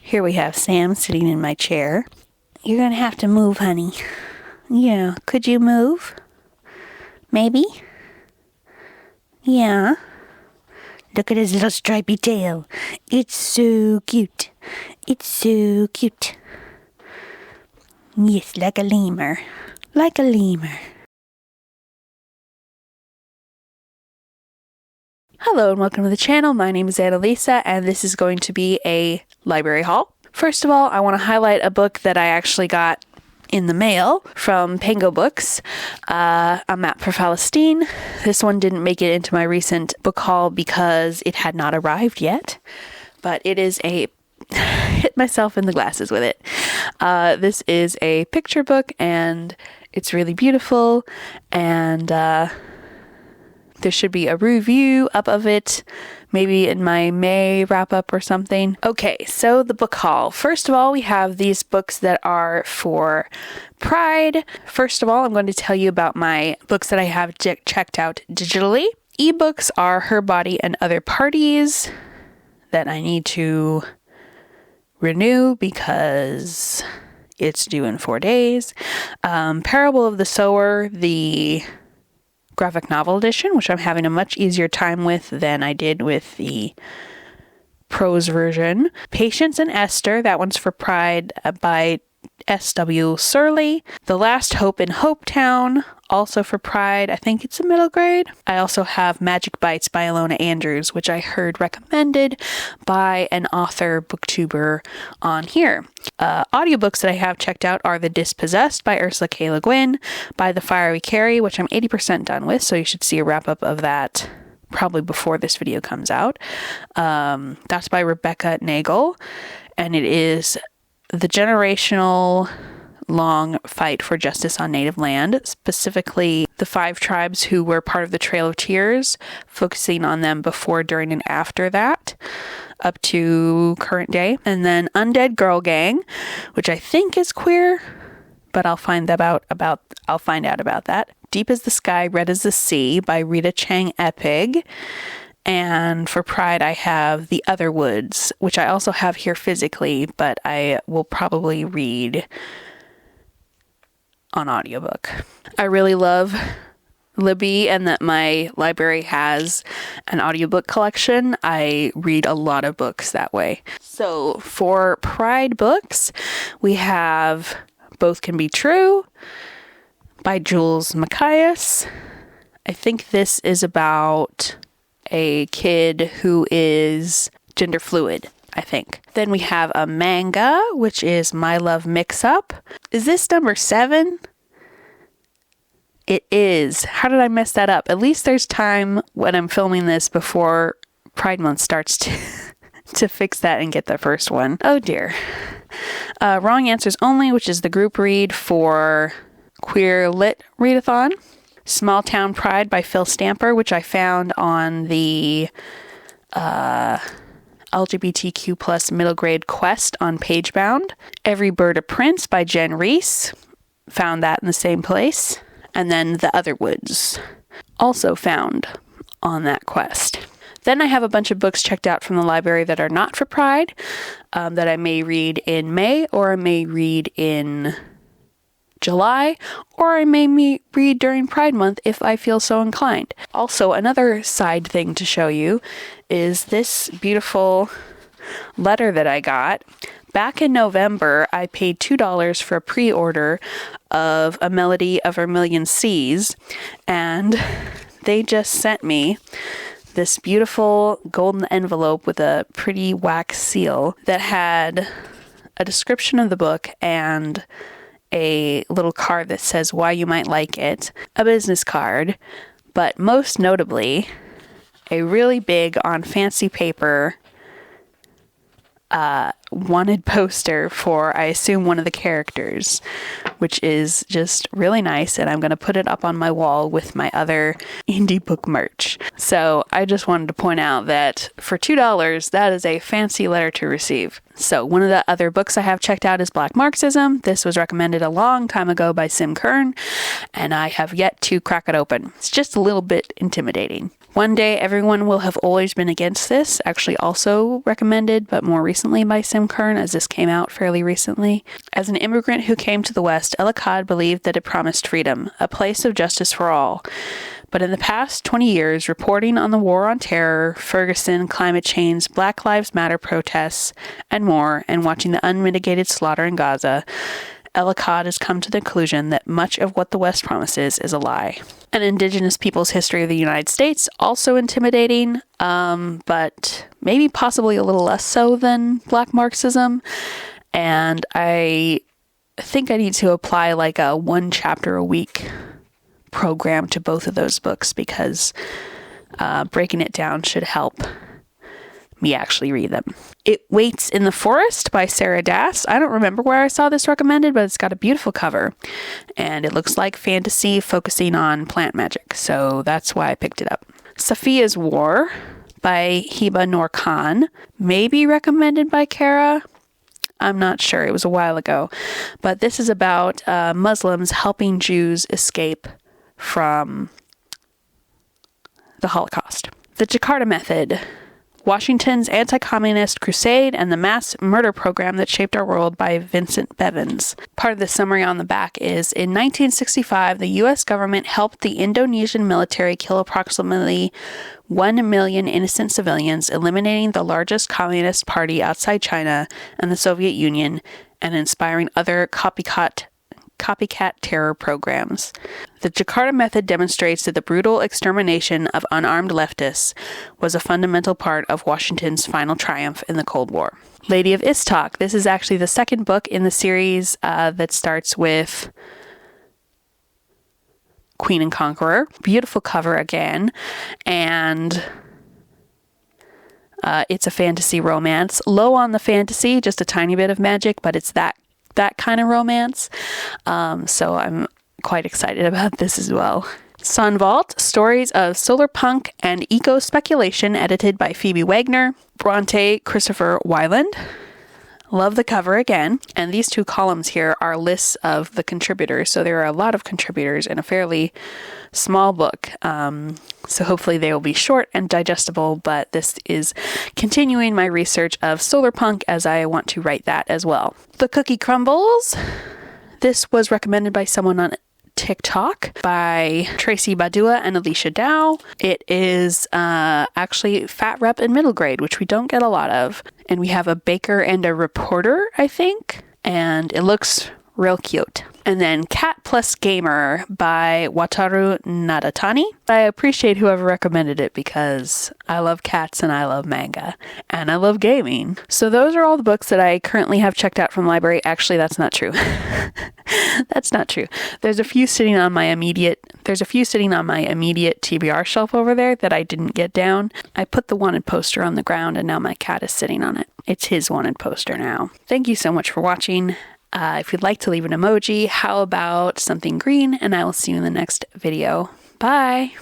Here we have Sam sitting in my chair. You're gonna have to move, honey. Yeah, could you move? Maybe? Yeah. Look at his little stripy tail. It's so cute. It's so cute. Yes, like a lemur. Like a lemur. Hello and welcome to the channel. My name is Annalisa and this is going to be a library haul. First of all, I want to highlight a book that I actually got in the mail from Pango Books, A Map for Palestine. This one didn't make it into my recent book haul because it had not arrived yet, but it is a hit myself in the glasses with it. This is a picture book and it's really beautiful, and there should be a review up of it, maybe in my May wrap-up or something. Okay, so the book haul. First of all, we have these books that are for Pride. First of all, I'm going to tell you about my books that I have checked out digitally. Ebooks are Her Body and Other Parties that I need to renew because it's due in 4 days. Parable of the Sower, the graphic novel edition, which I'm having a much easier time with than I did with the prose version. Patience and Esther, that one's for Pride, by S.W. Surley. The Last Hope in Hopetown, also for Pride. I think it's a middle grade. I also have Magic Bites by Alona Andrews, which I heard recommended by an author booktuber on here. Audiobooks that I have checked out are The Dispossessed by Ursula K. Le Guin, By the Fire We Carry, which I'm 80% done with, so you should see a wrap-up of that probably before this video comes out. That's by Rebecca Nagel, and it is the generational long fight for justice on native land, specifically the 5 tribes who were part of the Trail of Tears, focusing on them before, during, and after that, up to current day. And then Undead Girl Gang, which I think is queer, but I'll find out about that. Deep as the Sky, Red as the Sea by Rita Chang Epig. And for Pride, I have The Other Woods, which I also have here physically, but I will probably read on audiobook. I really love Libby and that my library has an audiobook collection. I read a lot of books that way. So for Pride books, we have Both Can Be True by Jules Macias. I think this is about a kid who is gender fluid, I think. Then we have a manga, which is My Love Mix-Up. Is this number 7? It is. How did I mess that up? At least there's time when I'm filming this before Pride Month starts to fix that and get the first one. Oh dear. Wrong Answers Only, which is the group read for Queer Lit Readathon. Small Town Pride by Phil Stamper, which I found on the LGBTQ plus middle grade quest on Pagebound. Every Bird a Prince by Jen Reese. Found that in the same place. And then The Other Woods, also found on that quest. Then I have a bunch of books checked out from the library that are not for Pride, that I may read in May, or I may read in July, or I may read during Pride Month if I feel so inclined. Also, another side thing to show you is this beautiful letter that I got. Back in November, I paid $2 for a pre-order of A Melody of Vermilion Seas, and they just sent me this beautiful golden envelope with a pretty wax seal that had a description of the book and a little card that says why you might like it, a business card, but most notably, a really big on fancy paper wanted poster for, I assume, one of the characters, which is just really nice, and I'm going to put it up on my wall with my other indie book merch. So I just wanted to point out that for $2, that is a fancy letter to receive. So one of the other books I have checked out is Black Marxism. This was recommended a long time ago by Sim Kern, and I have yet to crack it open. It's just a little bit intimidating. One Day Everyone Will Have Always Been Against This, actually also recommended, but more recently by Sim Tim Kern, as this came out fairly recently. As an immigrant who came to the West, Ellicott believed that it promised freedom, a place of justice for all. But in the past 20 years, reporting on the war on terror, Ferguson, climate change, Black Lives Matter protests, and more, and watching the unmitigated slaughter in Gaza, Ellicott has come to the conclusion that much of what the West promises is a lie. An indigenous people's history of the United States, also intimidating, but maybe possibly a little less so than Black Marxism. And I think I need to apply like a 1 chapter a week program to both of those books, because breaking it down should help me actually read them. It Waits in the Forest by Sarah Dass. I don't remember where I saw this recommended, but it's got a beautiful cover, and it looks like fantasy focusing on plant magic, so that's why I picked it up. Safiya's War by Hiba Noor Khan, maybe recommended by Kara. I'm not sure. It was a while ago, but this is about Muslims helping Jews escape from the Holocaust. The Jakarta Method, Washington's Anti-Communist Crusade and the Mass Murder Program That Shaped Our World by Vincent Bevins. Part of the summary on the back is, in 1965, the U.S. government helped the Indonesian military kill approximately 1 million innocent civilians, eliminating the largest communist party outside China and the Soviet Union, and inspiring other copycat terror programs. The Jakarta Method demonstrates that the brutal extermination of unarmed leftists was a fundamental part of Washington's final triumph in the Cold War. Lady of Istok. This is actually the second book in the series that starts with Queen and Conqueror. Beautiful cover again, and it's a fantasy romance. Low on the fantasy, just a tiny bit of magic, but it's that kind of romance. So I'm quite excited about this as well. Sun Vault, Stories of Solar Punk and Eco-Speculation, edited by Phoebe Wagner. Bronte Christopher Weiland. Love the cover again. And these 2 columns here are lists of the contributors. So there are a lot of contributors in a fairly small book. So hopefully they will be short and digestible, but this is continuing my research of solar punk as I want to write that as well. The Cookie Crumbles. This was recommended by someone on TikTok by Tracy Badua and Alicia Dow. It is actually fat rep in middle grade, which we don't get a lot of. And we have a baker and a reporter, I think. And it looks real cute. And then Cat Plus Gamer by Wataru Nadatani. I appreciate whoever recommended it because I love cats and I love manga and I love gaming. So those are all the books that I currently have checked out from the library. Actually, that's not true. That's not true. There's a few sitting on my immediate TBR shelf over there that I didn't get down. I put the wanted poster on the ground and now my cat is sitting on it. It's his wanted poster now. Thank you so much for watching. If you'd like to leave an emoji, how about something green? And I will see you in the next video. Bye!